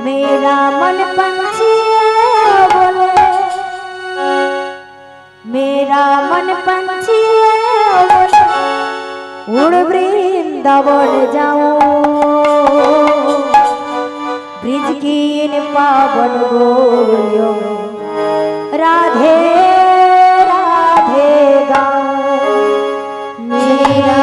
मेरा मन पंछी है बोले, मेरा मन पंछी है बोले, उड़ वृंदावन जाऊं ब्रिज की इन पावन गोलियों में राधे राधे गाऊं। मेरा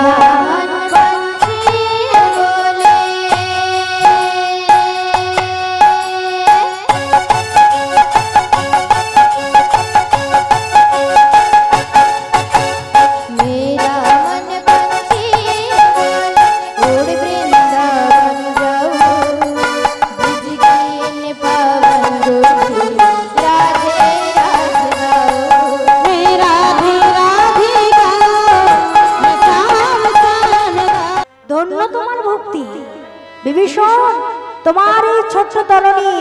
विभीषण तुम्हारी छोट तरणी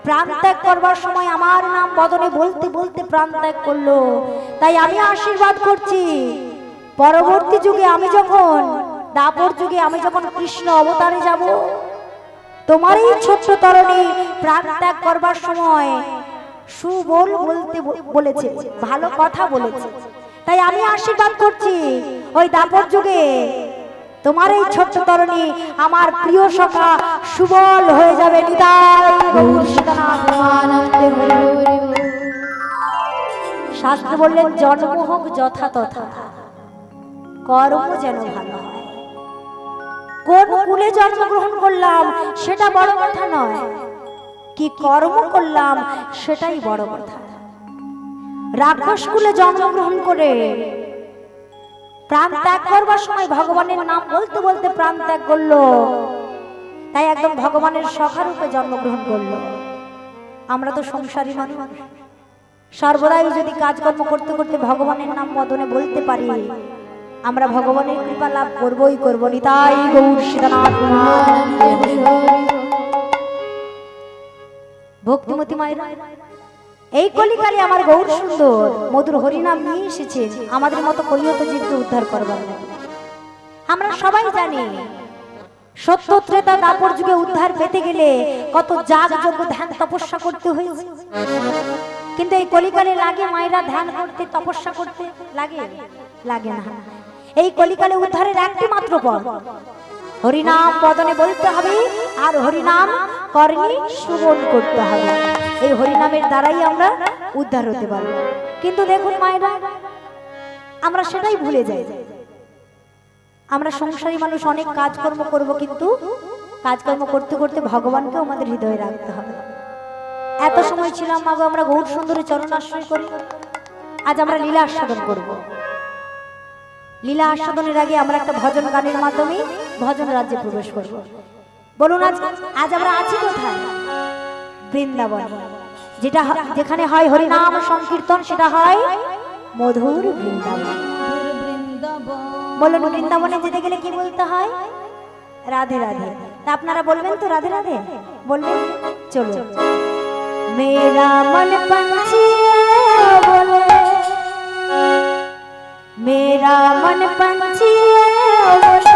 प्राण त्याग करवार समय आमार नाम बदने बोलते बोलते प्राण त्याग करलो, ताई आमी आशीर्वाद करছি परवर्ती जुगे आमी जखन दापर जुगे आमी जखन कृष्ण अवतारे যাব तुम्हारी छोट तरणी प्राण त्याग करवार समय सुबोल बोलते बोलेছে ভালো কথা বলেছে, তাই আমি আশীর্বাদ করছি ওই দাপর যুগে তোমার এই ছোট্ট তরুণী আমার প্রিয় সখা সুবল হয়ে যাবে। নিতাই গৌর সীতানাথ আনন্দে শাস্ত্র বললেন জন্ম হোক যথা তথা, কর্ম যেন ভালো হয়। কোন কুলে জন্মগ্রহণ করলাম সেটা বড় কথা নয়, কি কর্ম করলাম সেটাই বড় কথা। রাক্ষস কুলে জন্মগ্রহণ করে प्राण त्याग करवार समय भगवानेर नाम बोलते बोलते प्राण त्याग करलो, ताई एकदम भगवानेर सखा रूपे जन्मग्रहण करलो। आमरा तो संसारी मानुष, सर्वदाई यदि काजकर्म करते करते भगवानेर नाम बदने बोलते पारी आमरा भगवानेर कृपा लाभ करबई करब। निताई गौर सीतानाथ भक्तिमती मायरा এই কলিকালে আমার গৌর সুন্দর মধুর হরিনাম নিয়ে এসেছে আমাদের মতো কলিয়ত জীবকে উদ্ধার করবার জন্য। আমরা সবাই জানি সত্য ত্রেতা দাপর যুগে উদ্ধার পেতে গেলে কত যাগ যজ্ঞ ধ্যান তপস্যা করতে হয়েছে, কিন্তু এই কলিকালে লাগে মায়েরা ধ্যান করতে তপস্যা করতে লাগে লাগে না। এই কলিকালে উদ্ধারের একটি মাত্র পথ, হরিনাম বদনে বলতে হবে আর হরিনাম কর্মে শ্রবণ করতে হবে। এই হরিনামের দ্বারাই আমরা উদ্ধার হতে পারব। কিন্তু দেখুন মায়েরা, আমরা সেটাই ভুলে যাই। আমরা সংসারী মানুষ অনেক কাজকর্ম করব, কিন্তু কাজকর্ম করতে করতে ভগবানকে আমাদের হৃদয়ে রাখতে হবে। এত সময় ছিলাম মাগো আমরা গৌর সুন্দরের চরণ আশ্রয় করি, আজ আমরা লীলা আস্বাদন করব। লীলা আস্বাদনের আগে আমরা একটা ভজন গানের মাধ্যমে ভজন রাজ্যে প্রবেশ করব। বলুন আজ আমরা আছি কোথায়? বৃন্দাবন। যেটা যেখানে হয় হরিনাম সংকীর্তন সেটা হয় মধুর বৃন্দাবন। বলুন বৃন্দাবনে যেতে গেলে কি বলতে হয়? রাধে রাধে। তা আপনারা বলবেন তো রাধে রাধে? বলবেন? চলো। মেরা মন पंछी है बोले, मेरा मन पंछी है बोले,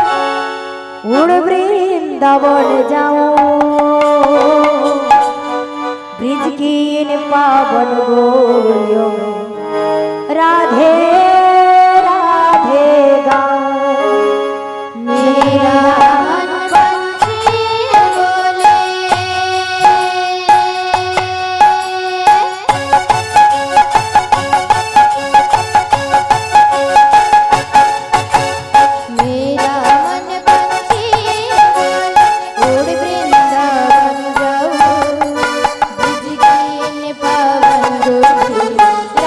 उड़ वृंदावन जाऊं ब्रिज की इन पावन गोलियों में राधे राधे गाऊं। मेरा मन पंछी बोले, मेरा मन पंछी बोले, उड़ वृंदावन जाऊं ब्रिज की इन पावन गोलियों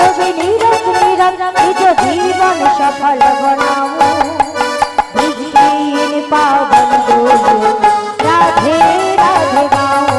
ছবি নীরজ নীরজ নিজ জীবন সফল বনাও বিজলীন পাবন ডোলো রাধে রাধে গাও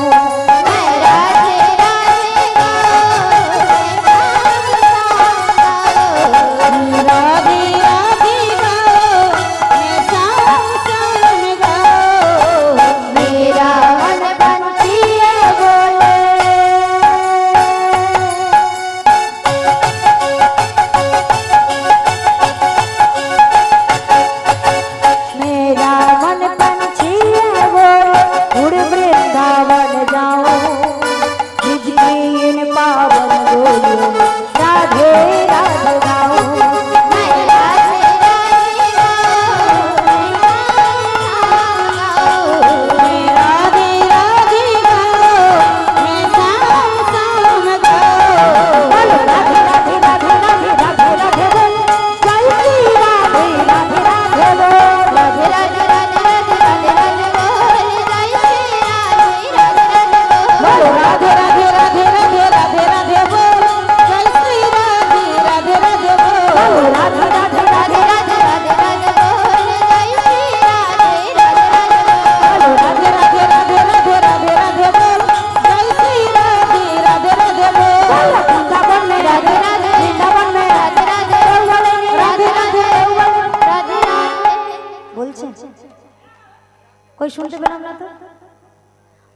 শুনতে পেলাম না তো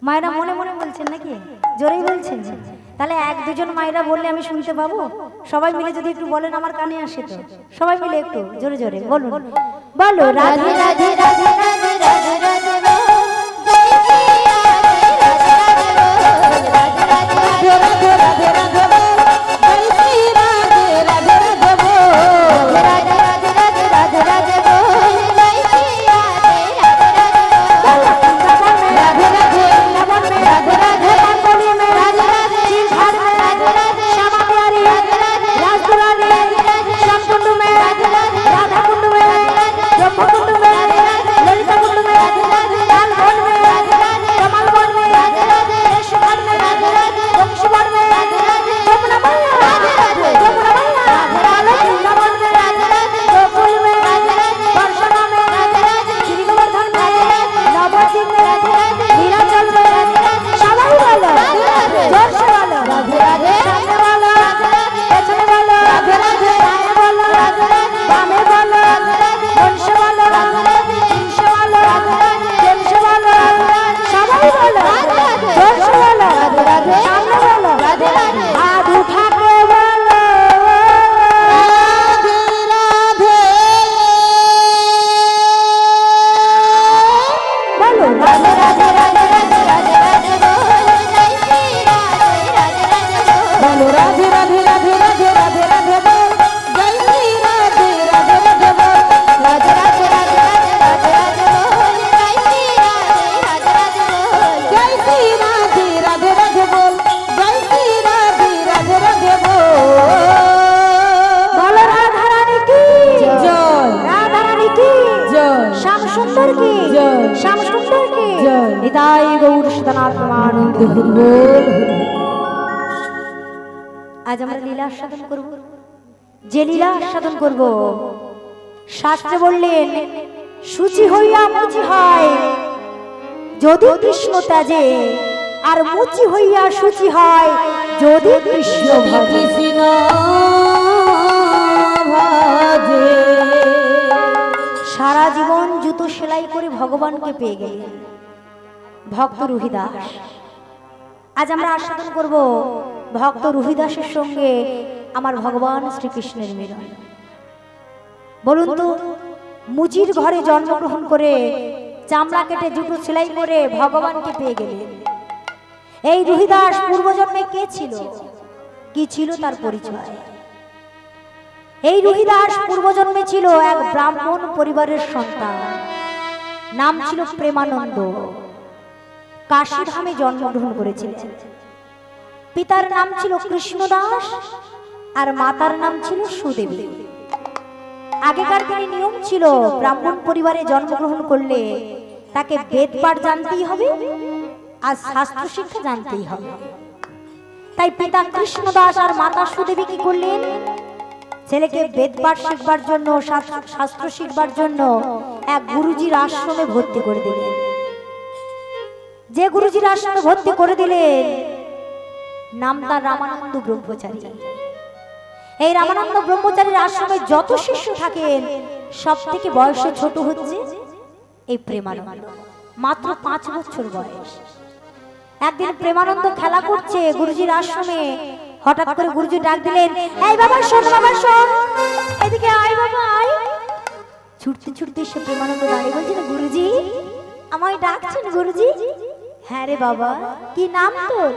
মায়েরা মনে মনে বলছেন নাকি জোরেই বলছেন তাহলে এক দুজন মায়েরা বললে আমি শুনতে পাবো সবাই মিলে যদি একটু বলেন আমার কানে আসে তো সবাই মিলে একটু জোরে জোরে বলুন বলো রাধে রাধে রাধে রাধে রাধে রাধে आज আমরা লীলা আস্বাদন করব যে লীলা আস্বাদন করব শাস্ত্রে বললেন সুচি হইয়া মুচি হয় যদি কৃষ্ণ তাজে আর মুচি হইয়া সুচি হয় যদি কৃষ্ণ ভাজে সারা জীবন জুতো সেলাই করে ভগবানকে পেয়ে গেলেন ভক্ত রুহিদাস আজ আমরা আস্বাদন করব ভক্ত রুহিদাসের সঙ্গে আমার ভগবান শ্রীকৃষ্ণের মিলন বলুন তো মুচির ঘরে জন্মগ্রহণ করে চামড়া কেটে জুতো সেলাই করে ভগবানকে পেয়ে গেলেন এই রুহিদাস পূর্বজন্মে কে ছিল কি ছিল তার পরিচয় এই রুহিদাস পূর্বজন্মে ছিল এক ব্রাহ্মণ পরিবারের সন্তান নাম ছিল প্রেমানন্দ কাশীধামে জন্মগ্রহণ করেছিলেন পিতার নাম ছিল কৃষ্ণদাস আর মাতার নাম ছিল সুদেবী আগেকার দিনে নিয়ম ছিল ব্রাহ্মণ পরিবারে জন্মগ্রহণ করলে তাকে বেদ পাঠ জানতেই হবে আর শাস্ত্র শিক্ষা জানতেই হবে তাই পিতা কৃষ্ণদাস আর মাতা সুদেবী কি করলেন, ছেলেকে বেদপাঠ শিখবার জন্য, শাস্ত্র শিখবার জন্য এক গুরুজির আশ্রমে ভর্তি করে দিলেন। যে গুরুজির আশ্রমে ভর্তি করে দিলেন নাম তার রামানন্দ ব্রহ্মচারী। এই রামানন্দ ব্রহ্মচারীর আশ্রমে যত শিষ্য থাকেন সব থেকে বয়সে ছোট হচ্ছে এই প্রেমানন্দ, মাত্র 5 বছর বয়স। একদিন প্রেমানন্দ খেলা করছে গুরুজির আশ্রমে, হঠাৎ করে গুরুজি ডাক দিলেন, এই বাবা শোন, বাবা শোন, এদিকে আয় বাবা আয়। ছুটতে ছুটতে এসে প্রেমানন্দ দাঁড়িয়ে বলছেন, গুরুজি আমায় ডাকছেন গুরুজি? হ্যাঁ রে বাবা, কি নাম তোর?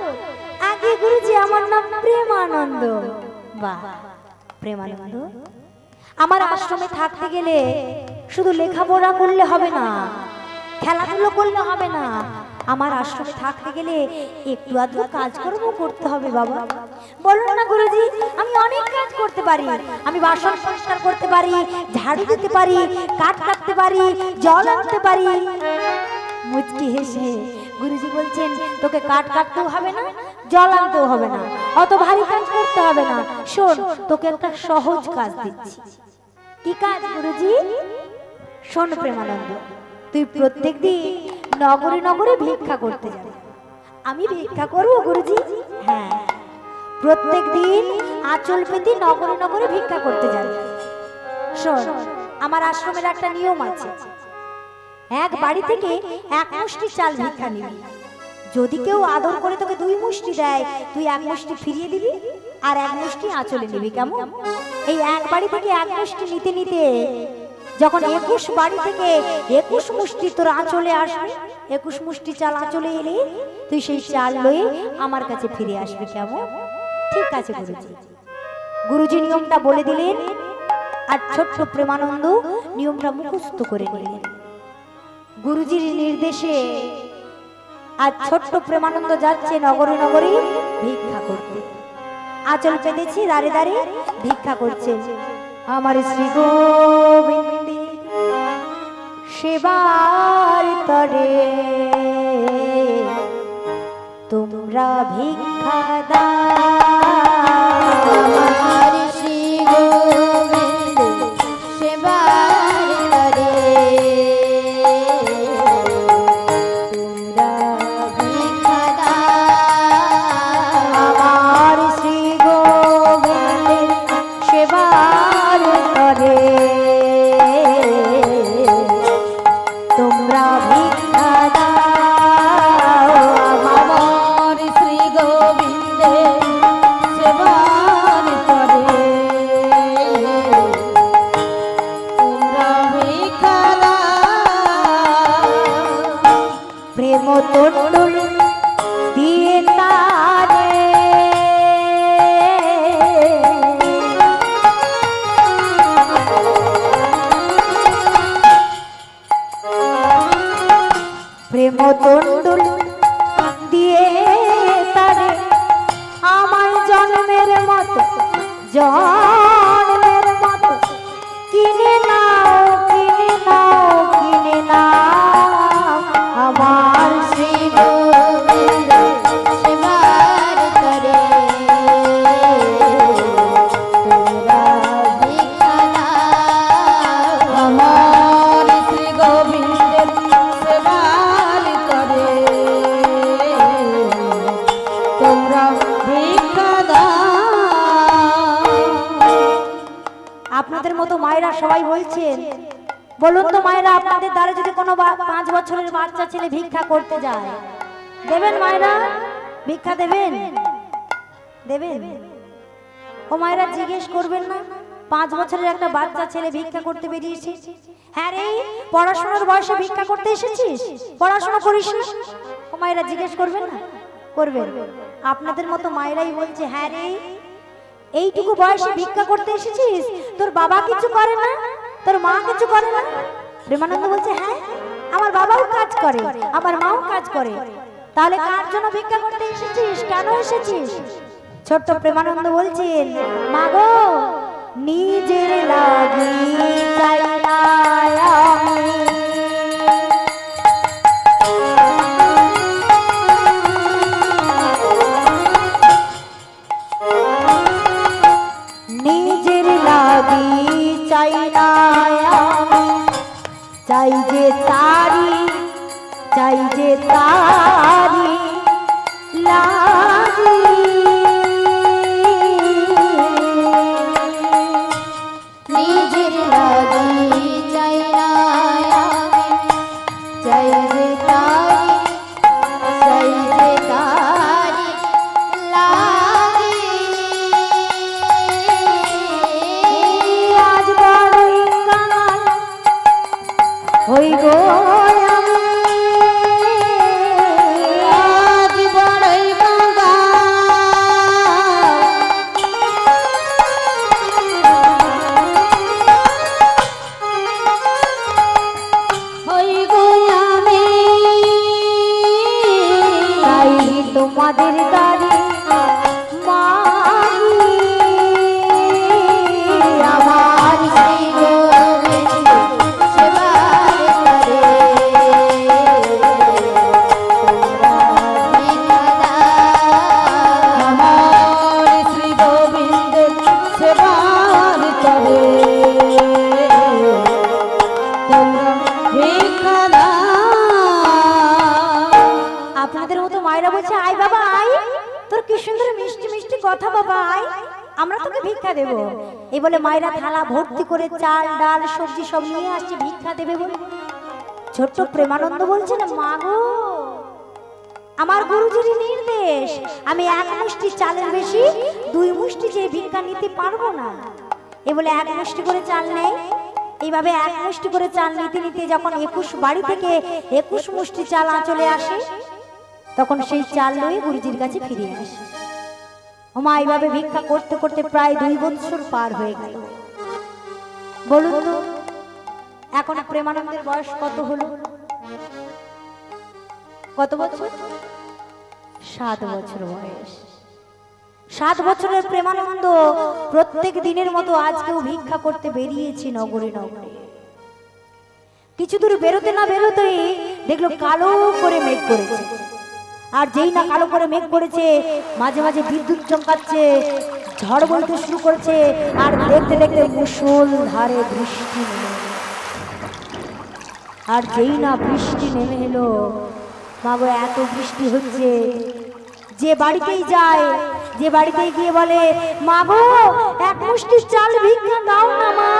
আগে গুরুজি আমার নাম প্রেমানন্দ। বাহ, প্রেমানন্দ, আমার আশ্রমে থাকতে গেলে শুধু লেখাপড়া করলে হবে না, খেলাধুলো করলে হবে না, আমার আশ্রমে থাকতে গেলে একটু আধটু কাজকর্ম করতে হবে বাবা। বলুন না গুরুজি, আমি অনেক কাজ করতে পারি, আমি বাসন পরিষ্কার করতে পারি, ঝাড়ু দিতে পারি, কাঠ কাটতে পারি, জল আনতে পারি। মুচকি হেসে গুরুজি বলছেন, তোকে কাঠ কাটতেও হবে না, জল আনতেও হবে না, অত ভারী কাজ করতে হবে না। শোন, তোকে একটা সহজ কাজ দিচ্ছি। কি কাজ গুরুজি? শোন প্রেমানন্দ, তুই প্রত্যেকদিন নগরে নগরে ভিক্ষা করতে যাবি। আমি ভিক্ষা করবো গুরুজি? হ্যাঁ, প্রত্যেকদিন আঁচল পেতে নগরে নগরে ভিক্ষা করতে যাবি। শোন, আমার আশ্রমের একটা নিয়ম আছে, এক বাড়ি থেকে 1 মুষ্টি চাল ভিক্ষা নিবি। যদি কেউ আদর করে তোকে 2 মুষ্টি দেয়, তুই 1 মুষ্টি ফিরিয়ে দিবি আর 1 মুষ্টি আঁচলে নিবি। কেমন? এই এক বাড়ি থেকে 1 মুষ্টি নিতে নিতে যখন 21 বাড়ি থেকে 21 মুষ্টি তোর আঁচলে আসবে, 21 মুষ্টি চাল আঁচলে এলে তুই সেই চাল লয়ে আমার কাছে ফিরে আসবি। কেমন? ঠিক আছে গুরুজি। গুরুজি নিয়মটা বলে দিলেন আর ছোট্ট প্রেমানন্দ নিয়মটা মুখস্থ করে নিলেন গুরুজির নির্দেশে। আর ছোট্ট প্রেমানন্দ যাচ্ছে নগরে নগরে ভিক্ষা করতে, আঁচল পেতেছি, দাঁড়ে দাঁড়িয়ে ভিক্ষা করছে। আমার শ্রী গোবিন্দ সেবার তরে তোমরা ভিক্ষা দাও। আমার শ্রী গোবিন্দ সেবার তরে তোমরা ভিক্ষা দাও। আমার শ্রী গোবিন্দ সেবার তরে তোমরা ভিক্ষা দাও। আমার শ্রী গোবিন্দ সেবার তরে তোমরা ভিক্ষা দাও। প্রেম তোটল দিয়ে তারে প্রেম তন্ডুল দিয়ে তারে আমায় জন্মের মতো জন্মের মতো কিনে নাও, কিনে নাও, কিনে নাও। আমার শ্রী গোবিন্দ সেবার তরে তোমরা ভিক্ষা দাও। আমার শ্রী গোবিন্দের সেবার তরে তোমরা ভিক্ষা দাও। আপনাদের মতো মায়েরা সবাই বলছেন, বলুন তো মায়েরা, আপনাদের দ্বারা যদি কোনো 5 বছরের বাচ্চা ছেলে ভিক্ষা করতে যায়, দেবেন মায়েরা? ভিক্ষা দেবেন? দেবেন? ও মায়েরা জিজ্ঞেস করবেন না, 5 বছরের একটা বাচ্চা ছেলে ভিক্ষা করতে বেরিয়েছে, হ্যাঁ রে পড়াশোনার বয়সে ভিক্ষা করতে এসেছিস, পড়াশোনা করিস না? ও মায়েরা জিজ্ঞেস করবেন না? করবেন। আপনাদের মতো মায়েরাই বলছে, হ্যাঁ রে এইটুকু বয়সে ভিক্ষা করতে এসেছিস, তোর বাবা কিছু করে না, তোর মা কিছু করে না? প্রেমানন্দ বলছে, হ্যাঁ আমার বাবাও কাজ করে, আমার মাও কাজ করে। তাহলে কার জন্য ভিক্ষা করতে এসেছিস, কেন এসেছিস? ছোট্ট প্রেমানন্দ বলছেন, মা গো নিজের লাগি চাই না আমি, লাগি চাই না চাই যে তারি লাগি নিজের লাগি চাই না চাই যে তারি লাগি আজ বড়ই কাঙাল হই গো আমি আজ বড়ই তোমাদের দাঁড়ি আমার শ্রী গোবিন্দ সেবার করে আমার শ্রী গোবিন্দের সেবার করে আপনাদের মতো মায়েরা বলছে আয় বাবা আয়, তোর কি সুন্দর মিষ্টি মিষ্টি কথা বাবা আয়, আমরা তোকে ভিক্ষা দেব। এই বলে মায়েরা থালা ভর্তি করে চাল ডাল সবজি সব নিয়ে আসছে ভিক্ষা দেবে বলে। ছোট্ট প্রেমানন্দ বলছে না মা গো, আমার গুরুজির নির্দেশ, আমি এক মুষ্টি চালের বেশি 2 মুষ্টি যে ভিক্ষা নিতে পারবো না। এই বলে 1 মুষ্টি করে চাল নেয়। এইভাবে 1 মুষ্টি করে চাল নিতে নিতে যখন 21 বাড়ি থেকে 21 মুষ্টি চাল আঁচলে আসে, তখন সেই চাল লয়ে গুরুজির কাছে ফিরে আসে। ওমা এইভাবে ভিক্ষা করতে করতে প্রায় 2 বছর পার হয়ে গেল। বলুন তো এখন প্রেমানন্দের বয়স কত হলো? কত বছর? 7 বছর বয়স। 7 বছরের প্রেমানন্দ প্রত্যেক দিনের মতো আজকেও ভিক্ষা করতে বেরিয়েছি নগরে নগরে। কিছু দূর বেরোতে না বেরোতেই দেখলো কালো করে মেঘ করেছে। আর যেই না কালো করে মেঘ করেছে, মাঝে মাঝে বিদ্যুৎ চমকাচ্ছে, ঝড় বইতে শুরু করেছে। আর দেখতে দেখতে মুষলধারে বৃষ্টি নেমে, আর যেই না বৃষ্টি নেমে এলো, মাগো এত বৃষ্টি হচ্ছে, যে বাড়িতেই যায়, যে বাড়িতেই গিয়ে বলে মাগো 1 মুষ্টি চাল ভিক্ষা দাও না মা,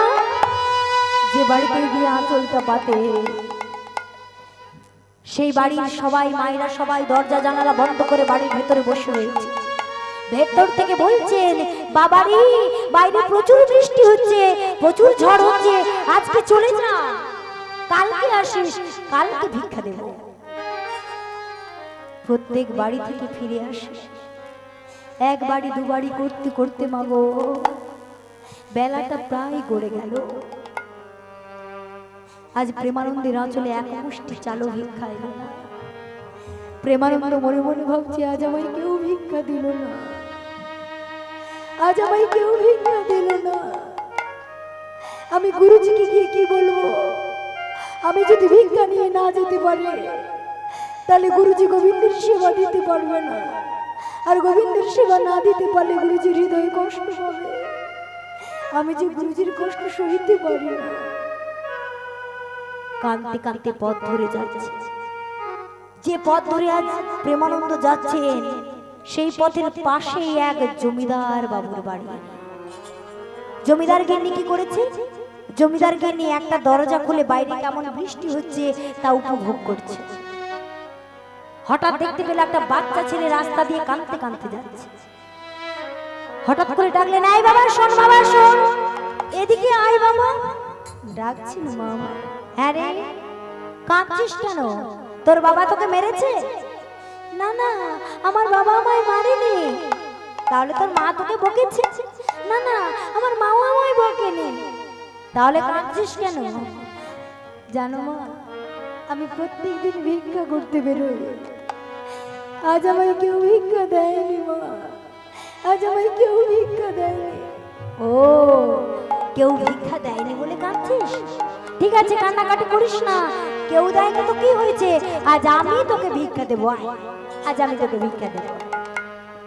যে বাড়িতে গিয়ে আঁচলটা পাতে, সেই বাড়ির সবাই মায়েরা সবাই দরজা জানালা বন্ধ করে বাড়ির ভেতরে বসে রয়েছে। ভেতর থেকে বলছেন বাবারি বাইরে প্রচুর বৃষ্টি হচ্ছে, প্রচুর ঝড় হচ্ছে, আজকে চলে যা, কালকে আসিস, কালকে ভিক্ষা দেব। প্রত্যেক বাড়ি থেকে ফিরে আসে, 1 বাড়ি 2 বাড়ি করতে করতে মাগো বেলাটা প্রায় গড়ে গেল। আজ প্রেমানন্দের আঁচলে 1 মুষ্টি চালও ভিক্ষা এলো না। প্রেমানন্দ মনে মনে ভাবছে আজ আমায় কেউ ভিক্ষা দিল না, আজ আমায় কেউ ভিক্ষা দিল না। আমি গুরুজিকে গিয়ে কি বলবো? আমি যদি ভিক্ষা নিয়ে না যেতে পারি তাহলে গুরুজি গোবিন্দের সেবা দিতে পারবে না, আর গোবিন্দের সেবা না দিতে পারলে গুরুজির হৃদয়ে কষ্ট পাবে। আমি যে গুরুজির কষ্ট সহিতে পারি না। কাঁদতে কাঁদতে পথ ধরে যাচ্ছে। যে পথ ধরে আজ প্রেমানন্দ যাচ্ছেন, সেই পথের পাশেই এক জমিদার বাবুর বাড়ি। জমিদার গিন্নি কি করেছে? জমিদার গিন্নি একটা দরজা খুলে বাইরে কেমন বৃষ্টি হচ্ছে তা উপভোগ করছে। হঠাৎ দেখতে পেলে একটা বাচ্চা ছেলে রাস্তা দিয়ে কাঁদতে কাঁদতে যাচ্ছে। হঠাৎ করে ডাকলেন আয় বাবা শোন, বাবা শোন, এদিকে আয় বাবা। ডাকছেন মামা। হ্যাঁ রে, কাঁদছিস কেন? তোর বাবা তোকে মেরেছে? না না, আমার বাবা আমায় মারেনি। তাহলে তোর মা তোকে বকেছে? না না, আমার মাও আমায় বকেনি। তাহলে কাঁদছিস কেন? জানো মা, আমি প্রত্যেকদিন ভিক্ষা করতে বেরোই, আজ আমায় কেউ ভিক্ষা দেয়নি মা, আজ আমায় কেউ ভিক্ষা দেয়নি। ও, কেউ ভিক্ষা দেয়নি বলে কাঁদছিস? ঠিক আছে, কান্নাকাটি করিস না, কেউ দেয়নি তো কি হয়েছে, আজ আমি তোকে ভিক্ষা দেবো, আজ আমি তোকে ভিক্ষা দেবো।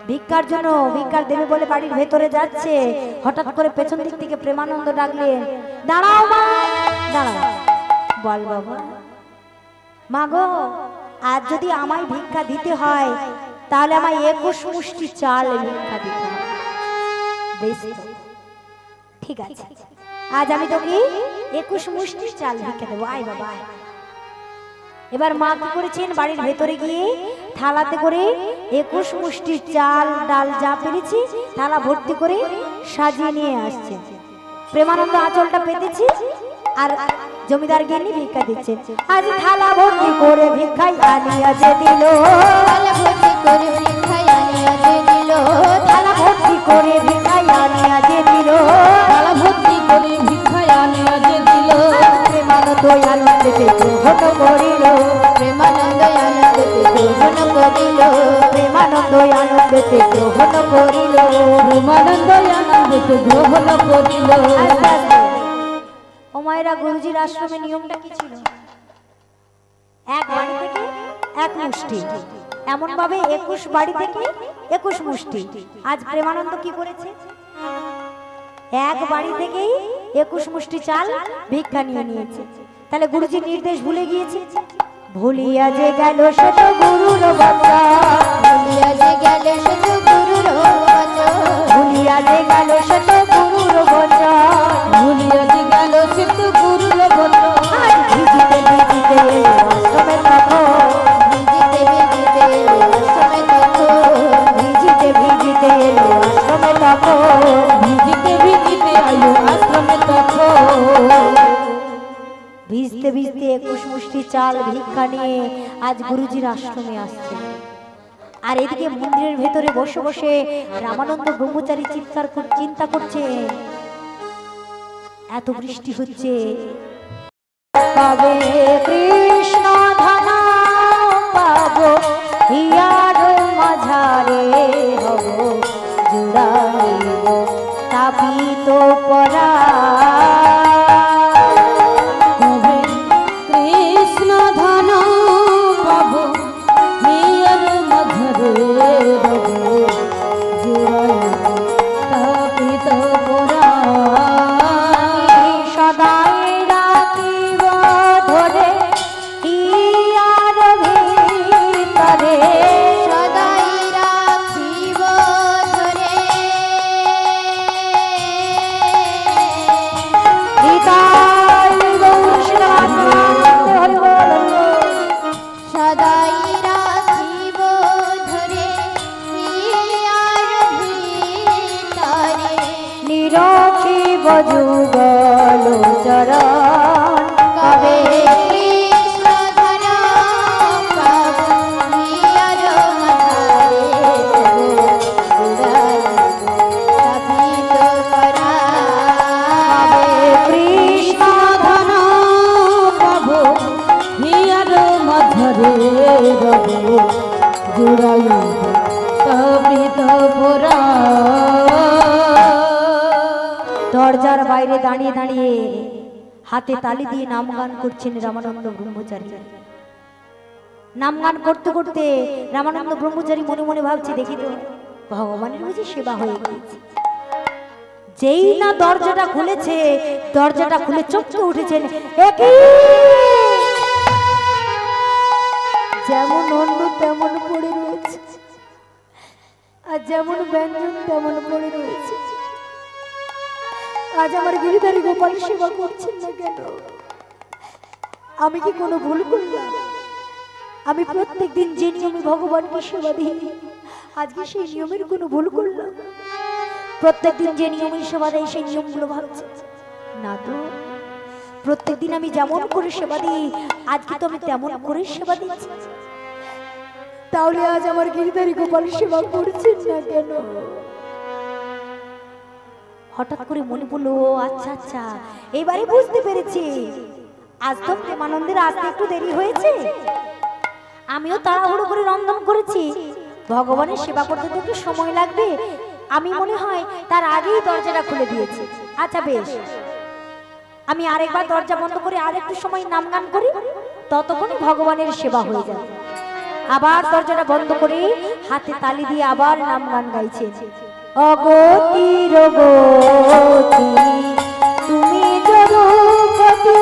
ভিক্ষার জন্য ভিক্ষার দেবে বলে বাড়ির ভেতরে যাচ্ছে, হঠাৎ করে পেছন দিক থেকে প্রেমানন্দ ডাকলেন, দাঁড়াও মা, দাঁড়াও। বল বাবা। মা গো, আজ যদি আমায় ভিক্ষা দিতে হয় তাহলে আমায় 21 মুষ্টি চাল ভিক্ষা দিতে হবে। বেশ তো, ঠিক আছে, আজ আমি তোকে 21 মুষ্টি চাল ভিক্ষা দেবো। আয় বাবা আয়। এবার মা কি করেছেন, বাড়ির ভেতরে গিয়ে থালাতে করে 21 মুষ্টি চাল ডাল যা পেরেছি থালা ভর্তি করে সাজিয়ে নিয়ে আসছে। প্রেমানন্দ আঁচলটা পেতেছি আর জমিদার গিয়ে ভিক্ষা দিচ্ছে। আজ থালা ভর্তি করে ভিক্ষাই আনিয়া যে দিল, থালা ভর্তি করে ভিক্ষাই আনিয়া যে দিল, থালা ভর্তি করে ভিক্ষাই আনিয়া যে দিল, থালা ভর্তি করে ভিক্ষাই আনিয়া যে দিল। প্রেমানন্দ আনন্দেতে গ্রহণ করিল, প্রেমানন্দ আনন্দেতে গ্রহণ করিল, প্রেমানন্দ আনন্দেতে গ্রহণ করিল। প্রেমানন্দ আনন্দেতে গ্রহণ করিল। আস্তে আস্তে। ও মায়েরা, গুরুজির আশ্রমে নিয়মটা কি ছিল? এক বাড়ি থেকে 1 মুষ্টি, এমন ভাবে 21 বাড়ি থেকে 21 মুষ্টি। আজ প্রেমানন্দ কি করেছে? এক বাড়ি থেকেই 21 মুষ্টি চাল ভিক্ষা নিয়ে নিয়েছে। তাহলে গুরুজির নির্দেশ ভুলে গিয়েছে। ভুলিয়া যে গেল সে তো গুরুর বচন, ভুলিয়া যে গেল সে তো গুরুর বচন, ভুলিয়া যে গেল সে তো গুরুর বচন, ভুলিয়া যে গেল সে তো গুরুর বচন। আজ ভিজিতে ভিজিতে আশ্রমে তখন, ভিজিতে ভিজিতে আশ্রমে তখন, ভিজিতে ভিজিতে আশ্রমে তখন, ভিজিতে ভিজিতে আয়ু আশ্রমে তখন। ভিজতে ভিজতে 21 মুষ্টি চাল ভিক্ষা নিয়ে আজ গুরুজির আশ্রমে আসছে। আর এদিকে মন্দিরের ভেতরে বসে বসে রামানন্দ ব্রহ্মচারী চিন্তা করছে, এত বৃষ্টি হচ্ছে, পাবে কৃষ্ণ ধানা পাবো, হিয়ার মাঝারে হব জুড়াইব তাপিত পরা। কৃষ্ণ ধন পাব হিয়ার মাঝারে হব জুড়াইব তাপিত পরা। সদাই রাখিব ধরে হিয়ার ভিতরে, সদাই রাখিব ধরে, হৃদয় বৈষ্ণব হরি বল। সদাই রাখিব ধরে হিয়ার ভিতরে। নিরখিব যুগল চরণ, কবে কৃষ্ণ ধন পাব হিয়ার মাঝারে জুড়াইব তাপিত করা। কৃষ্ণ ধন পাব হিয়ার মাঝারে রব জুড়াইব তাপিত করা। দরজার বাইরে দাঁড়িয়ে দাঁড়িয়ে হাতে তালি দিয়ে নাম গান করছেন রামানন্দ ব্রহ্মচারী। নাম গান করতে করতে রামানন্দ ব্রহ্মচারী মনে মনে ভাবছে, দেখি তো ভগবানের বুঝি সেবা হয়ে গেছে। যেই না দরজাটা খুলেছে, দরজাটা খুলে চমকে উঠেছেন, একই যেমন অন্য তেমন পড়ে রয়েছে, আর যেমন ব্যঞ্জন তেমন পড়ে রয়েছে। আজ আমার গিরিধারী গোপাল সেবা করছেন না কেন? আমি কি কোনো ভুল করলাম? আমি প্রত্যেকদিন যে নিয়মে ভগবানকে সেবা দিই, আজকে সেই নিয়মের কোনো ভুল করলাম? প্রত্যেকদিন যে নিয়মের সেবা দেয় সেই নিয়মগুলো ভাবছি না তো। প্রত্যেকদিন আমি যেমন করে সেবা দিই, আজকে তো আমি তেমন করে সেবা দিচ্ছি। তাহলে আজ আমার গিরিধারী গোপাল সেবা করছেন না কেন? হঠাৎ করে মনে পড়লো, আচ্ছা আচ্ছা, এইবারে বুঝতে পেরেছি, আজ তো প্রেমানন্দের আসতে একটু দেরি হয়েছে। আমিও তাড়াহুড়ো করে রন্ধন করেছি, ভগবানের সেবা করতে তো একটু সময় লাগবে, আমি মনে হয় তার আগেই দরজাটা খুলে দিয়েছি। আচ্ছা বেশ, আমি আরেকবার দরজা বন্ধ করে আর একটু সময় নাম গান করি, ততক্ষণই ভগবানের সেবা হয়ে যাবে। আবার দরজাটা বন্ধ করে হাতে তালি দিয়ে আবার নাম গান গাইছে। অগতির গতি তুমি জগতি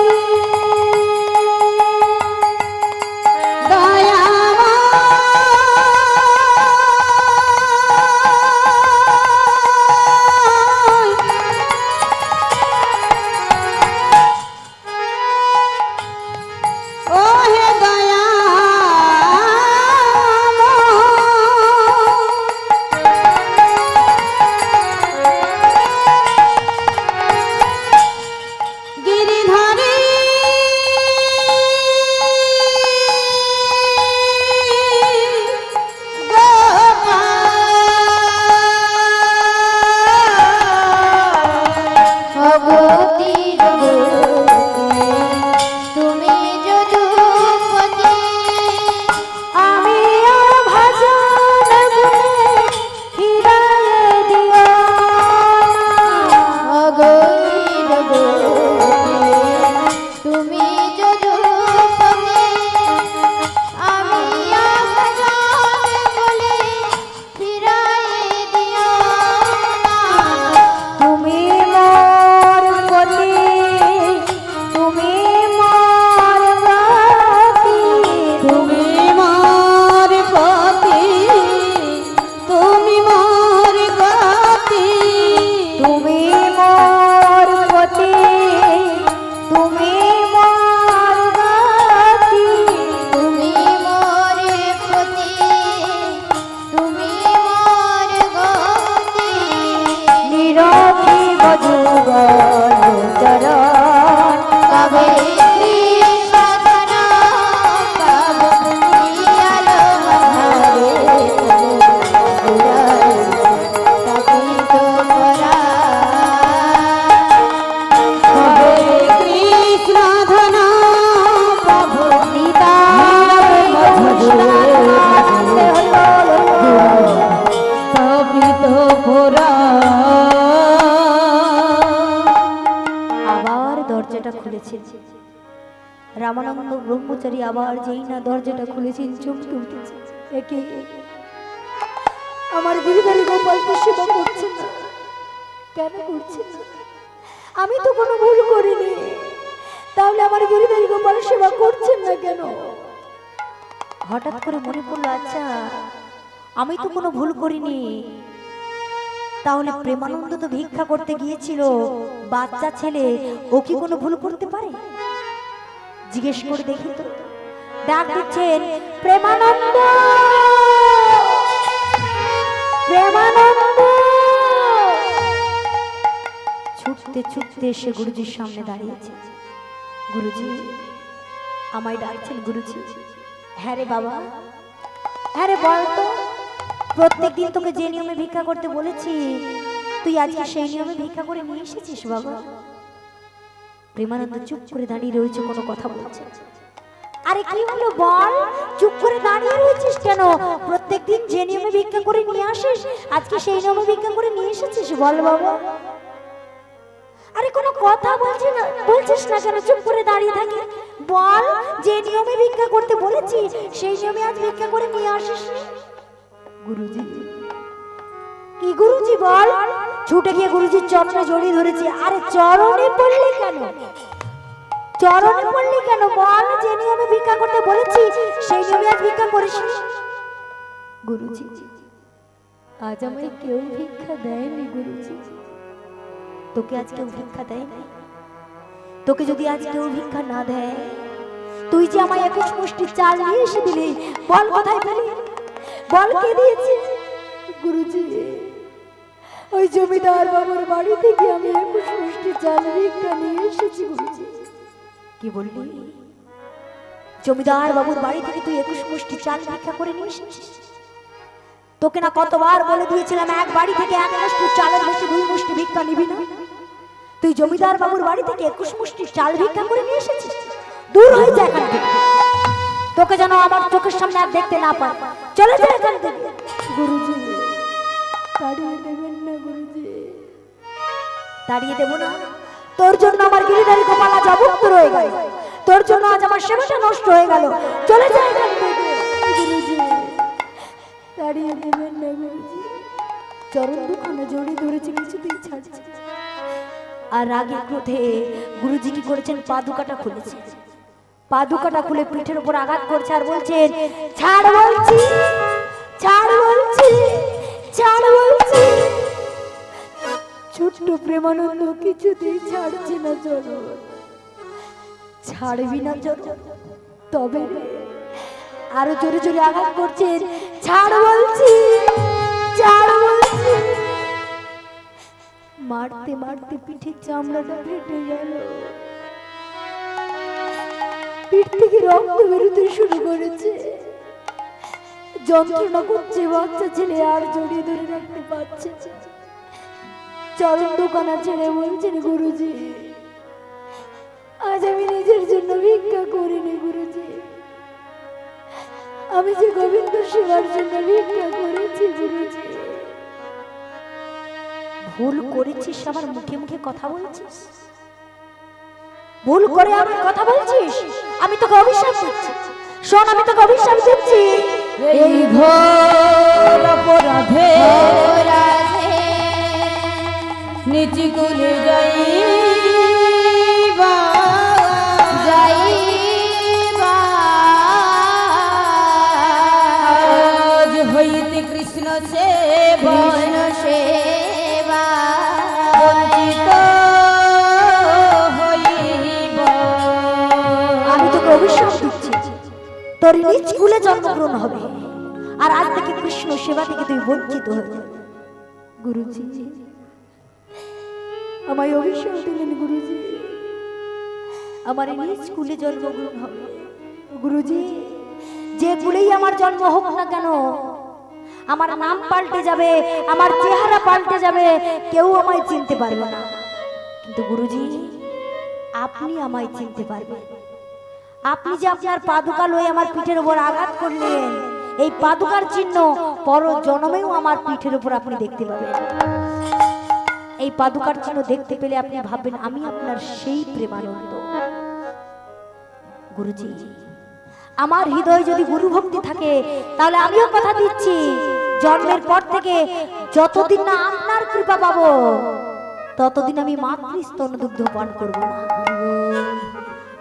রামানন্দ ব্রহ্মচারী আবার যেই না দরজাটা খুলেছেন চমকে উঠেছে। একে আমার গিরিধারী গোপাল তো সেবা করছেন না, কেন করছেন না? আমি তো কোনো ভুল করিনি, তাহলে আমার গিরিধারী গোপাল সেবা করছেন না কেন? হঠাৎ করে মনে পড়লো, আচ্ছা আমি তো কোনো ভুল করিনি, তাহলে প্রেমানন্দ তো ভিক্ষা করতে গিয়েছিল, বাচ্চা ছেলে, ও কি কোনো ভুল করতে পারে? জিজ্ঞেস করে দেখি তো। ডাক দিচ্ছেন, প্রেমানন্দ, প্রেমানন্দ। ছুটতে ছুটতে এসে গুরুজির সামনে দাঁড়িয়েছে। গুরুজি আমায় ডাকছেন গুরুজি? হ্যাঁ রে বাবা, হ্যাঁ রে বল তো, প্রত্যেকদিন তোকে যে নিয়মে ভিক্ষা করতে বলেছি তুই আজকে সেই নিয়মে ভিক্ষা করে নিয়ে এসেছিস বাবা? প্রেমানন্দ চুপ করে দাঁড়িয়ে রয়েছে, কোনো কথা বলছে। আরে কি হলো বল, চুপ করে দাঁড়িয়ে রয়েছিস কেন? প্রত্যেকদিন যে নিয়মে ভিক্ষা করে নিয়ে আসিস আজকে সেই নিয়মে ভিক্ষা করে নিয়ে এসেছিস, বল বাবা। আরে কোনো কথা বলছিস না কেন? চুপ করে দাঁড়িয়ে থাকি, বল যে নিয়মে ভিক্ষা করতে বলেছি সেই নিয়মে আজ ভিক্ষা করে নিয়ে আসিস। গুরুজি কি গুরুজি বল? ছুটে গিয়ে গুরুজির চরণে জড়িয়ে ধরেছি। আরে চরণে পড়লি কেন? চরণে পড়লি কেন বল? যে নিয়মে ভিক্ষা করতে বলেছি সেই নিয়মে আজ ভিক্ষা করিস। গুরুজি আজ আমায় কেউ ভিক্ষা দেয়নি গুরুজি। তোকে আজ কেউ ভিক্ষা দেয়নি? তোকে যদি আজ কেউ ভিক্ষা না দেয়, তুই যে আমায় 21 মুষ্টি চাল নিয়ে এসে দিলি, বল কোথায় পেলি? বল কে দিয়েছে? গুরুজি ওই জমিদার বাবুর বাড়ি থেকে আমি 21 মুষ্টি চাল ভিক্ষা নিয়ে এসেছি গুরুজি। কি বললি? জমিদার বাবুর বাড়ি থেকে তুই 21 মুষ্টি চাল ভিক্ষা করে নিয়ে এসেছিস? তোকে না কতবার বলে দিয়েছিলাম এক বাড়ি থেকে 1 মুষ্টি চালের বেশি 2 মুষ্টি ভিক্ষা নিবি না? তুই জমিদার বাবুর বাড়ি থেকে 21 মুষ্টি চাল ভিক্ষা করে নিয়ে এসেছিস। দূর হয়ে যা এখান থেকে, তোকে যেন আমার চোখের সামনে আর দেখতে না পাই। চলে যা এখান থেকে। গুরুজি তাড়িয়ে দেবেন না গুরুজি। তাড়িয়ে দেব না? তোর জন্য আমার গিরিধারী গোপাল আজ অভুক্ত রয়ে গেল, তোর জন্য আজ আমার সেবাটা নষ্ট হয়ে গেল। চলে যা এখান থেকে। গুরুজি, তাড়িয়ে দেবেন না গুরুজি। চরণ দুখানা জড়িয়ে ধরেছে, কিছুতেই ছাড়ছে। আর রাগে ক্রোধে গুরুজি কি করেছেন, পাদুকাটা খুলেছে। পাদুকাটা খুলে পিঠের উপর আঘাত করছে আর বলছেন, ছাড় বলছি, ছাড় বলছি, ছাড় বলছি। ছোট্ট প্রেমানন্দ কিছুতেই ছাড়ছে না। চরণ ছাড়বি না চরণ, তবে আরো জোরে জোরে আঘাত করছেন, ছাড় বলছি, ছাড় বলছি। মারতে মারতে পিঠের চামড়াটা ফেটে গেল, পিঠ থেকে রক্ত বেরোতে শুরু করেছে। যন্ত্রণা করছে, বাচ্চা ছেলে আর জড়িয়ে ধরে রাখতে পারছে। চরণ দোকানা ছেড়ে বলছেন, গুরুজি আজ আমি নিজের জন্য ভিক্ষা করিনি গুরুজি, আমি যে গোবিন্দ সেবার জন্য ভিক্ষা করেছি গুরুজি। ভুল করেছিস, আমার মুখে মুখে কথা বলছিস, ভুল করে আমার কথা বলছিস, আমি তোকে অভিশাপ দিচ্ছি। শোন, আমি তোকে অভিশাপ দিচ্ছি। এই ঘোর অপরাধে নিচি কুলে যাইবা যাইবা, আজ হইতে কৃষ্ণ সেবা সেবা বঞ্চিত হইবা। আমি তোকে অভিশাপ দিচ্ছি, তোর নিজ কুলে জন্মগ্রহণ হবে, আর আজ থেকে কৃষ্ণ সেবা থেকে তুই বঞ্চিত হয়ে যাবে। গুরুজি আমায় অভিশাপ দিলেন গুরুজি, আমার নিজ কুলে জন্মগ্রহণ হবে। গুরুজি যে কুলেই আমার জন্ম হোক না কেন, আমার নাম পাল্টে যাবে, আমার চেহারা পাল্টে যাবে, কেউ আমায় চিনতে পারবে না। কিন্তু গুরুজি আপনি আমায় চিনতে পারবেন। আপনি যে আপনার পাদুকা লয়ে আমার পিঠের উপর আঘাত করলেন, এই পাদুকার চিহ্ন পর জন্মেও আমার পিঠের উপর আপনি দেখতে পাবেন। এই পাদুকার চিহ্ন দেখতে পেলে আপনি ভাববেন আমি আপনার সেই প্রেমানন্দ। গুরুজি আমার হৃদয়ে যদি গুরু ভক্তি থাকে, তাহলে আমিও কথা দিচ্ছি, জন্মের পর থেকে যতদিন না আপনার কৃপা পাবো, ততদিন আমি মাতৃস্তন দুগ্ধ পান করব না।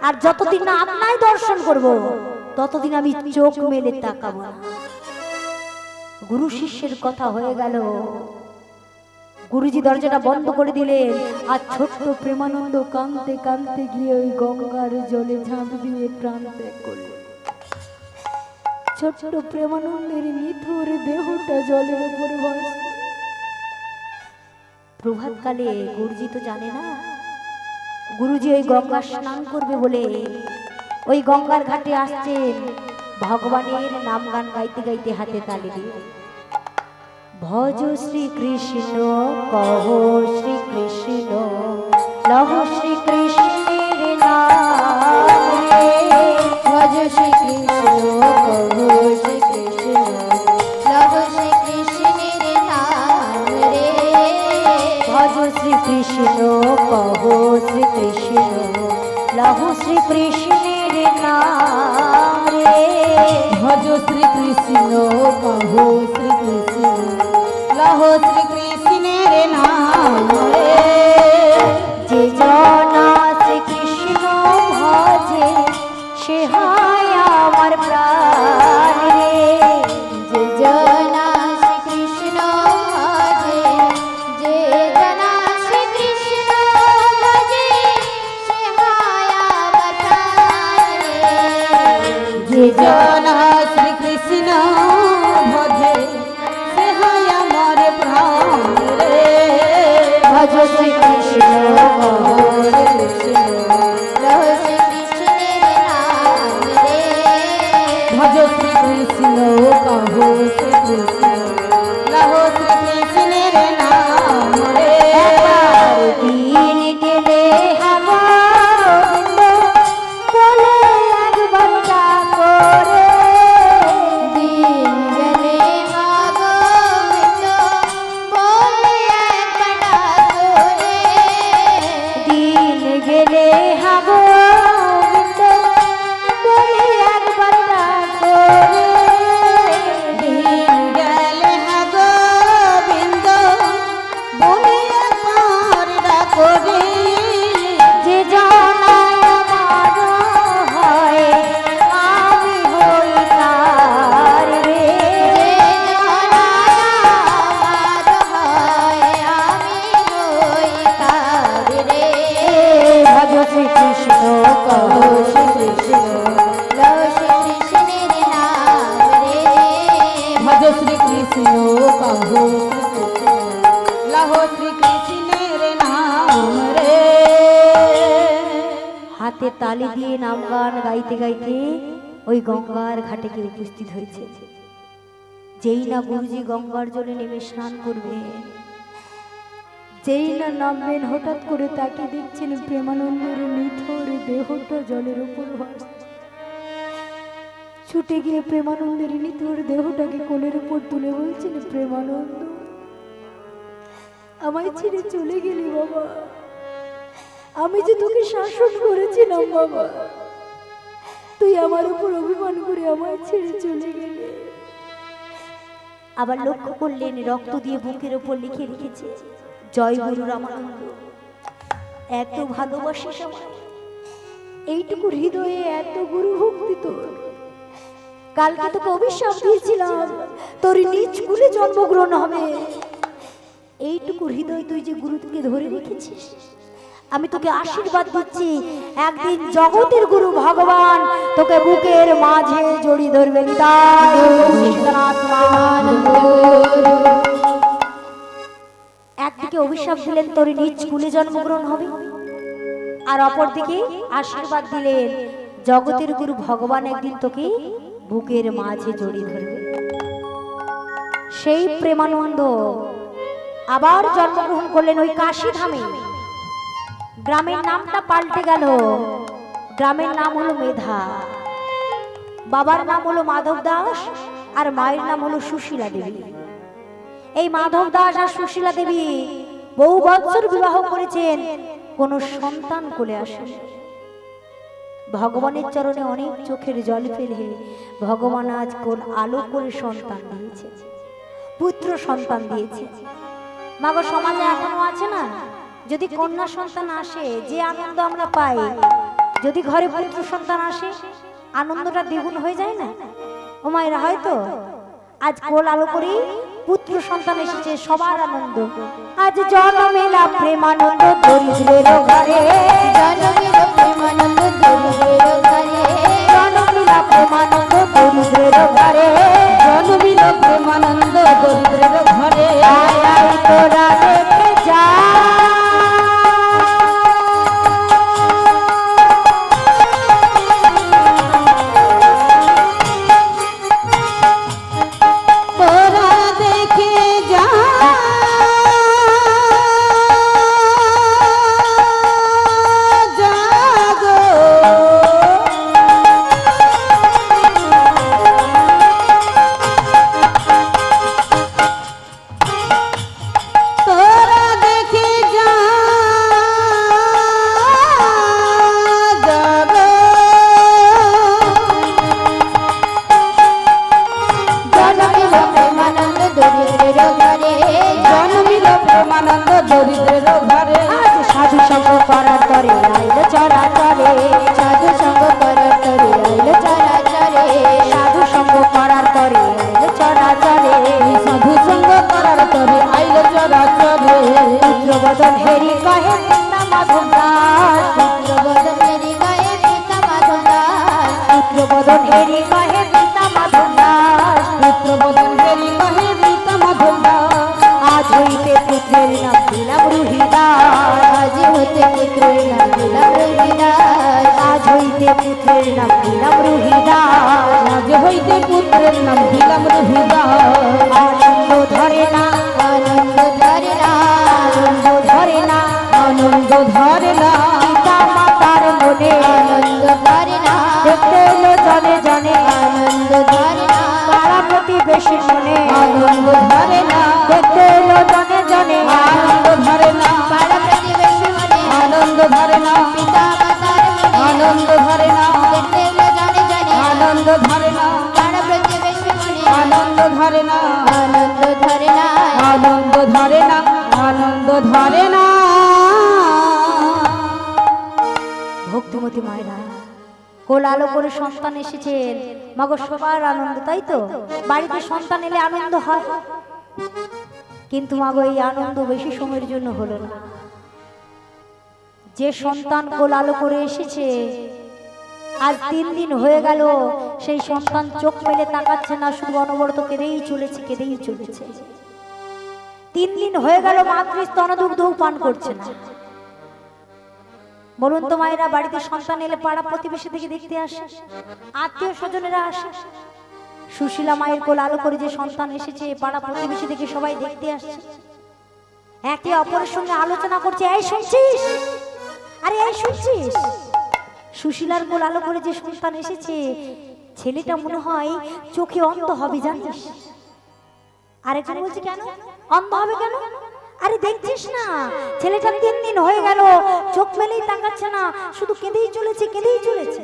আর যতদিন না আপনাই দর্শন করব, ততদিন আমি চোখ মেলে তাকাবো না। গুরু শিষ্যের কথা হয়ে গেল। গুরুজি দরজাটা বন্ধ করে দিলেন, আর ছোট্ট প্রেমানন্দ কাঁদতে কাঁদতে গিয়ে ওই গঙ্গার জলে ঝাঁপ দিয়ে প্রাণ ত্যাগ করলেন। ছোট্ট প্রেমানন্দের নিথুর দেহটা জলের উপরে ভাসছে। প্রভাতকালে গুরুজি তো জানে না, গুরুজি ওই গঙ্গা স্নান করবে বলে ওই গঙ্গার ঘাটে আসছেন, ভগবানের নাম গান গাইতে গাইতে হাতে তালি দিয়ে। ভজ শ্রী কৃষ্ণ কহ শ্রী কৃষ্ণ লহ শ্রী কৃষ্ণের নাম রে, ভজ শ্রী কৃষ্ণ কহ শ্রী কৃষ্ণ লহ শ্রী কৃষ্ণের নাম রে, ভজ শ্রী কৃষ্ণ কহ শ্রী কৃষ্ণ লহ শ্রী কৃষ্ণের নাম রে, ভজ শ্রী কৃষ্ণ কহ শ্রী কৃষ্ণ লহ শ্রী কৃষ্ণের নাম রে। যে জনা শ্রী কৃষ্ণ ভজে সে হয় আমার প্রাণ রে, যে জনা শ্রী কৃষ্ণ ভজে, যে জনা শ্রী কৃষ্ণ ভজে সে হয় আমার প্রাণ রে, যে জনা শ্রী কৃষ্ণ ভজে সে হয় আমার প্রাণ হাতে তালি দিয়ে নাম গান গাইতে গাইতে ওই গঙ্গার ঘাটে গিয়ে উপস্থিত হয়েছে। যেই না গুরুজি গঙ্গার জলে নেমে স্নান করবে, যেই না নামবেন, হঠাৎ করে তাকে দেখছেন প্রেমানন্দের নিথর দেহটা জলের উপর ভাসছে। ছুটে গিয়ে প্রেমানন্দের নিথর দেহটাকে কোলের উপর তুলে বলছেন, প্রেমানন্দ আমায় ছেড়ে চলে গেলি বাবা, আমি যে তোকে শাসন করেছিলাম বাবা, তুই আমার উপর অভিমান করে আমায় ছেড়ে চলে গেলে। আবার লক্ষ্য করলেন রক্ত দিয়ে বুকের উপর লিখে রেখেছে, জয় গুরু রামানন্দ, এত ভালোবাসিস আমায়, এইটুকু হৃদয়ে এত গুরু ভক্তি তোর। কালকে তোকে অভিশাপ দিয়েছিলাম তোর নিজ কুলে জন্মগ্রহণ হবে, এইটুকু হৃদয় তুই যে গুরুকে ধরে রেখেছিস, আমি তোকে আশীর্বাদ দিচ্ছি, একদিন জগতের গুরু ভগবান তোকে বুকের মাঝে জড়িয়ে ধরবে। একদিকে অভিশাপ দিলেন তোর নিজ কুলে জন্মগ্রহণ হবে, আর অপরদিকে আশীর্বাদ দিলেন জগতের গুরু ভগবান একদিন তোকে বুকের মাঝে জড়িয়ে ধরবে। সেই প্রেমানন্দ আবার জন্মগ্রহণ করলেন ওই কাশী ধামে। গ্রামের নামটা পাল্টে গেল, গ্রামের নাম হলো মেধা, বাবার নাম হলো মাধব দাস আর মায়ের নাম হলো সুশীলা দেবী। এই মাধব দাস আর সুশীলা দেবী বহু বছর বিবাহ করেছেন, কোনো সন্তান কোলে আসে। ভগবানের চরণে অনেক চোখের জল ফেলে ভগবান আজ কোন আলো করে সন্তান দিয়েছে, পুত্র সন্তান দিয়েছে। মাগো সমাজে এখনো আছে না, যদি কন্যা সন্তান আসে যে আনন্দ আমরা পাই, যদি ঘরে পুত্র সন্তান আসে আনন্দটা দ্বিগুণ হয়ে যায় না। ও মায়েরা হয়তো আজ কোল আলো করি পুত্র সন্তান এসেছে, সবার আনন্দ। আজ জন্মেলা প্রেমানন্দ দরিদ্রের ঘরে, জন্মিল প্রেমানন্দ দরিদ্রের ঘরে, জন্মেলা প্রেমানন্দ দরিদ্রের ঘরে, জন্মিল প্রেমানন্দ দরিদ্রের ঘরে। আয় আয় তোরা দেখে যা, তোরা দেখে যা, জাগো তোরা দেখে যা, জাগো জন্মিল প্রেমানন্দ দরিদ্রের ঘরে, জন্মিল প্রেমানন্দ দরিদ্রের ঘরে। আজ সাধু সঙ্গ করার তরে আইল চরাচরে, সাধু সঙ্গ করার তরে আইল চরাচরে, সাধু সঙ্গ করার তরে আইল চরাচরে, সাধু সঙ্গ করার তরে আইল চরাচরে। পুত্রবদন হেরি কহে পিতা মাধব দাস, পুত্রবদন হেরি গায়ে পিতা মাধব দাস, পুত্রবদন হেরি কহে পিতা মাধব দাস, পুত্রবদন হেরি কহে পিতা মাধব দাস। আজ হইতে পুত্রের নাম দিলাম রুহিদাস, আজ হতে পুত্রের নাম দিলাম রবিদাস, আজ হইতে পুত্রের নাম দিলাম রুহিদাস। আজ হইতে পুত্রের নাম দিলাম রহিদাস। আনন্দ ধরে না, আনন্দ ধরে না, আনন্দ ধরে না, আনন্দ ধরে না, পিতা মাতার মনে আনন্দ ধরে না, দেখতে এলো জনে জনে, আনন্দ ধরে না, পাড়া প্রতিবেশীর মনে আনন্দ ধরে না, দেখতে এলো জনে জনে, আনন্দ ধরে না, পাড়া প্রতিবেশী মনে, আনন্দ ধরে না, পিতা মাতার মনে, আনন্দ ধরে না, দেখতে এলো জানে জানে, আনন্দ ধরে না, পাড়া প্রতিবেশী মনে, আনন্দ ধরে না, আনন্দ ধরে না, আনন্দ ধরে না, আনন্দ ধরে না। ভক্তিমতী মায়েরা কোল আলো করে সন্তান এসেছেন, মাগো সবার আনন্দ, তাই তো? বাড়িতে সন্তান এলে আনন্দ হয়, কিন্তু মাগো এই আনন্দ বেশি সময়ের জন্য হলো না। যে সন্তান কোল আলো করে এসেছে আজ 3 দিন হয়ে গেল, সেই সন্তান চোখ মেলে তাকাচ্ছে না, শুধু অনবরত কেঁদেই চলেছে, কেঁদেই চলেছে। 3 দিন হয়ে গেল মাতৃ স্তনদুগ্ধও পান করছে না। বলুন তো মায়েরা, বাড়িতে সন্তান এলে পাড়া প্রতিবেশী থেকে দেখতে আসে, আত্মীয় স্বজনেরা আসে। সুশীলা মায়ের কোল আলো করে যে সন্তান এসেছে, পাড়া প্রতিবেশী থেকে সবাই দেখতে আসছে, একে অপরের সঙ্গে আলোচনা করছে, এই শুনছিস, আরে এই শুনছিস, সুশীলার কোল আলো করে যে সন্তান এসেছে, ছেলেটা মনে হয় চোখে অন্ধ হবে জানিস। আরেকজন বলছে, কেন অন্ধ হবে কেন? আরে দেখছিস না, ছেলেটা 3 দিন হয়ে গেল চোখ মেলেই তাকাচ্ছে না, শুধু কেঁদেই চলেছে, কেঁদেই চলেছে।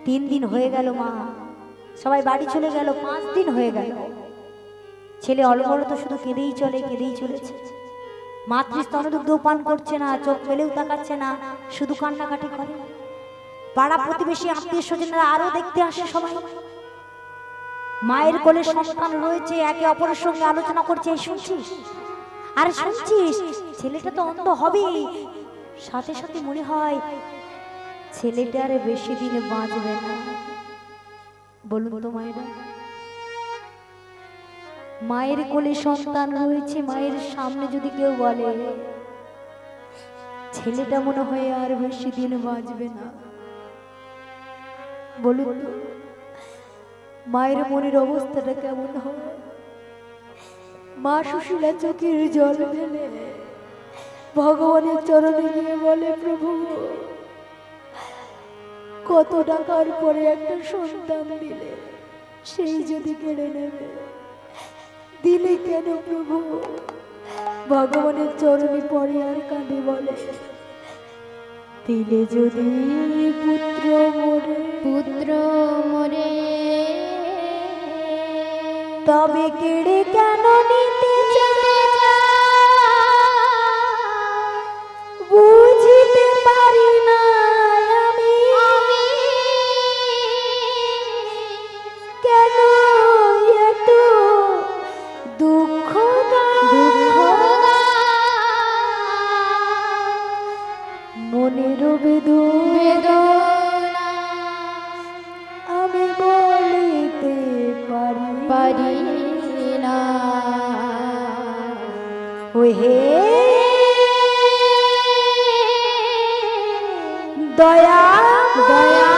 3 দিন হয়ে গেল মা, সবাই বাড়ি চলে গেল, 5 দিন হয়ে গেল, ছেলে অলবরত শুধু কেঁদেই চলে, কেঁদেই চলেছে। মাতৃস্তনদুগ্ধ পান করছে না, চোখ মেলেও তাকাচ্ছে না, শুধু কান্নাকাটি করে। পাড়া প্রতিবেশী আত্মীয় স্বজনেরা আরো দেখতে আসে সবাই। মায়ের কোলে সন্তান রয়েছে, একে অপরের সঙ্গে আলোচনা করছে, এই শুনছিস, আরে শুনছিস, ছেলেটা তো অন্ধ হবেই। সাথে সাথে মনে হয় ছেলেটা আর বেশি দিনে বাঁচবে না। বলুন তো মায়েরা, মায়ের কোলে সন্তান রয়েছে, মায়ের সামনে যদি কেউ বলে ছেলেটা মনে হয় আর বেশি দিন বাঁচবে না, বলুন মায়ের মনের অবস্থাটা কেমন হবে? মা সুশীলা চোখের জল ফেলে ভগবানের চরণে গিয়ে বলে, প্রভু কত টাকার পরে একটা সন্তান দিলে, সেই যদি কেড়ে নেবে, দিলে কেন প্রভু? ভগবানের চরণে পড়ে আর কাঁদে বলে, দিলে যদি পুত্র মোরে, পুত্র মোরে, তবে কেড়ে কেন নিতে বুঝিতে পারি না আমি, কেন এত দুঃখ মনের বেদনা আমি বলিতে পারি না। ওহে দয়া দয়া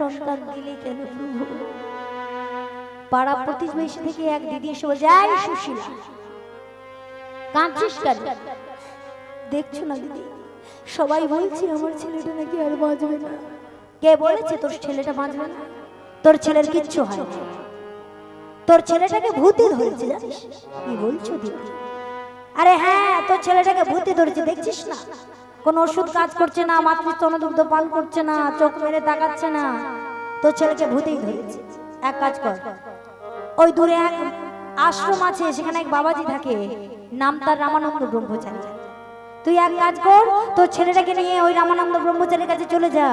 সন্তান দিলে কেন প্রভু? পাড়া প্রতিবেশী থেকে এক দিদি এসে বলছে, এই সুশীলা কাঁদছিস কেন? দেখছো না দিদি, সবাই বলছে আমার ছেলেটা নাকি আর বাঁচবে না। কে বলেছে তোর ছেলেটা বাঁচবে না? তোর ছেলের কিচ্ছু হয় না, তোর ছেলেটাকে ভূতে ধরেছে জানিস? কি বলছো দিদি? আরে হ্যাঁ, তোর ছেলেটাকে ভূতে ধরেছে, দেখছিস না কোন ওষুধ কাজ করছে না, মাতৃস্তনদুগ্ধ পান করছে না, চোখ মেরে তাকাচ্ছে না, তোর ছেলেকে ভূতেই ধরেছে। এক কাজ কর, ওই দূরে এক আশ্রম আছে, সেখানে এক বাবাজি থাকে, নাম তার রামানন্দ ব্রহ্মচারী। তুই এক কাজ কর, তোর ছেলেটাকে নিয়ে ওই রামানন্দ ব্রহ্মচারীর কাছে চলে যা।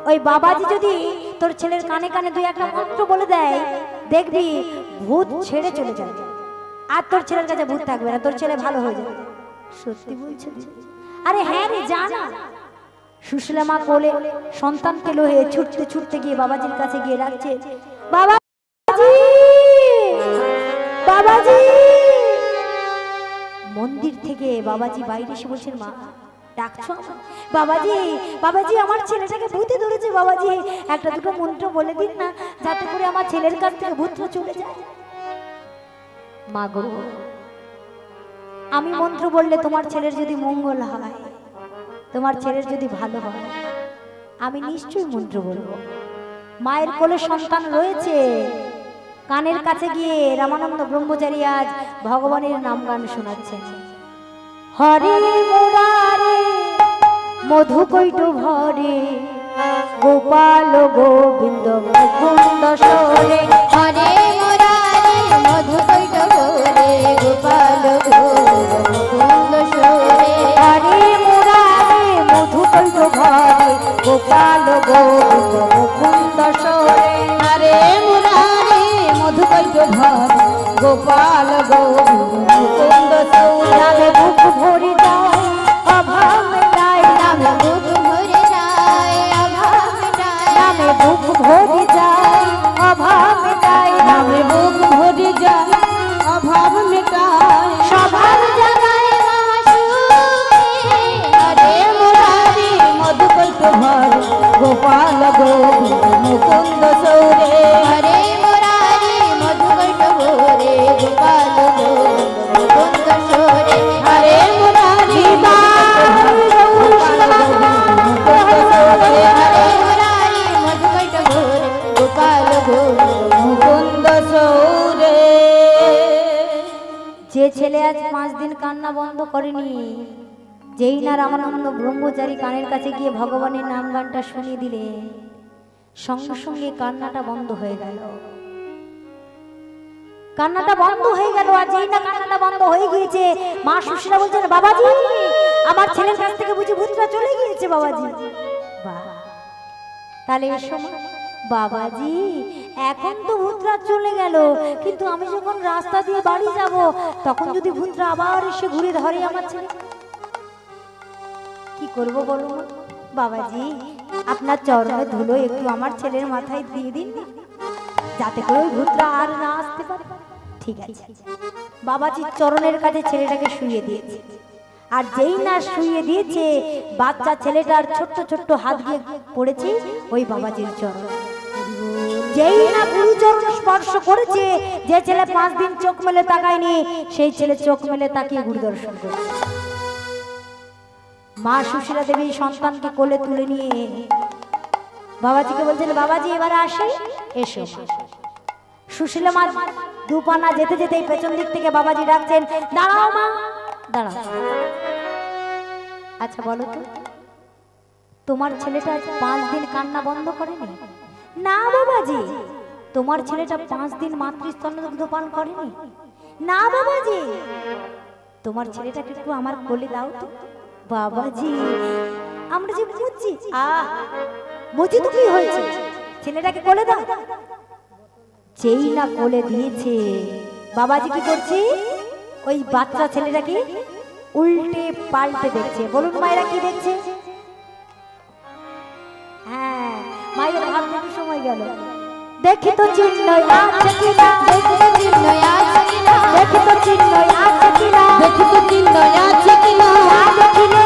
ওই বাবাজি যদি তোর ছেলের কানে কানে 2-1টা মন্ত্র বলে দেয়, দেখবি ভূত ছেড়ে চলে যাবে, আর তোর ছেলের কাছে ভূত থাকবে না, তোর ছেলে ভালো হয়ে যাবে। সত্যি বলছো? আরে হ্যাঁ রে, জানা। সুশীলা মা কোলে সন্তানকে লয়ে ছুটতে ছুটতে গিয়ে বাবাজির কাছে গিয়ে ডাকছে, বাবাজি বাবাজি। মন্দির থেকে বাবাজি বাইরে এসে বলছেন, মা ডাকছো? বাবাজি বাবাজি, আমার ছেলেটাকে ভূতে ধরেছে, বাবাজি 1-2 মন্ত্র বলে দিন না, যাতে করে আমার ছেলের কাছ থেকে ভূতটা চলে যায়। মা গো, আমি মন্ত্র বললে তোমার ছেলের যদি মঙ্গল হয়, তোমার ছেলের যদি ভালো হয়, আমি নিশ্চয়ই মন্ত্র বলবো। মায়ের কোলে সন্তান রয়েছে, কানের কাছে গিয়ে রামানন্দ ব্রহ্মচারী আজ ভগবানের নাম গান শোনাচ্ছেন। হরে মুরারে মধু কৈট ভরে গোপাল গোবিন্দ মুকুন্দ সরে হরে মুরারে মধু কৈট ভরে গোপাল গোবিন্দ সরে হরে মুরারে মধু কৈট ভরে গোপাল গোবিন্দ মুকুন্দ সরে হরে মুরারে মধু কৈট ভরে গোপাল গোবিন্দ মুকুন্দ সৌরে নামে বুক ভরে যায় অভাব মেটায় নামে বুক ভরে যায় অভাব মেটায় নামে বুক ভরে যায় অভাব মেটায় নামে বুক ভরে যায় অভাব মেটায় স্বভাব জাগায় মহাসুখে হরে মুরারে মধু কৈট ভরে গোপাল গোবিন্দ মুকুন্দ সৌরে হরে মুরারে মধু কৈট ভরে গোপাল গোবিন্দ সরে হরে মুরারে হরে মুরারে মধু কৈট ভরে গোপাল গোবিন্দ মুকুন্দ সৌরে যে ছেলে আজ 5 দিন কান্না বন্ধ করেনি, যেই না রামানন্দ ব্রহ্মচারী কানের কাছে গিয়ে ভগবানের নাম গানটা শুনিয়ে দিলে সঙ্গে সঙ্গে কান্নাটা বন্ধ হয়ে গেল। কান্নাটা বন্ধ হয়ে গেল। আর যেই না কান্নাটা বন্ধ হয়ে গিয়েছে, মা সুশীলা বলছেন, বাবাজি আমার ছেলের কাছ থেকে বুঝি ভূতটা চলে গিয়েছে বাবাজি। বাহ, তাহলে এসো মা। বাবাজি এখন তো ভূতরা চলে গেল, কিন্তু আমি যখন রাস্তা দিয়ে বাড়ি যাব তখন যদি ভূতরা আবার এসে ঘুরে ধরে আমার ছেলে, কি করব বলুন? বাবাজি আপনার চরণে ধুলো একটু আমার ছেলের মাথায় দিয়ে দিন, যাতে করে ওই ভূতরা আর না আসতে পারে। ঠিক আছে। বাবাজি চরণের কাছে ছেলেটাকে শুইয়ে দিয়েছে। আর যেই না শুইয়ে দিয়েছে, বাচ্চা ছেলেটার ছোট্ট ছোট্ট হাত গিয়ে পড়েছে ওই বাবাজির চরণ। যেই না গুরুচরণ স্পর্শ করেছে, যে ছেলে 5 দিন চোখ মেলে তাকায়নি, সেই ছেলে চোখ মেলে তাকিয়ে গুরু দর্শন করেছে। মা সুশীলা দেবী সন্তানকে কোলে তুলে নিয়ে বাবাজিকে বলছেন, বাবাজি এবারে আসি, এসো। সুশীলা মা দুপানা যেতে যেতে পেছন দিক থেকে বাবাজি ডাকছেন, দাঁড়াও মা, দাঁড়াও। আচ্ছা বলো তো, তোমার ছেলেটা 5 দিন কান্না বন্ধ করেনি? না বাবাজি। তোমার ছেলেটা 5 দিন মাতৃস্তন্য দুধপান করেনি? না বাবাজি। তোমার ছেলেটাকে একটু আমার কোলে দাও তো। বাবাজি আমরা যে মুচি, মুচি তো কি হয়েছে, ছেলেটাকে কোলে দাও। যেই না কোলে দিয়েছে, বাবাজি কি করছে, ওই বাচ্চা ছেলেটাকে উল্টে পাল্টে দেখছে। বলুন মায়েরা কি দেখছে? হ্যাঁ, মায়ের ভাবতে একটু সময় গেল। দেখি তো চিহ্ন আছে কিনা, দেখি তো চিহ্ন আছে কিনা, দেখি তো চিহ্ন আছে কিনা, দেখি তো চিহ্ন আছে কিনা, না দেখিলে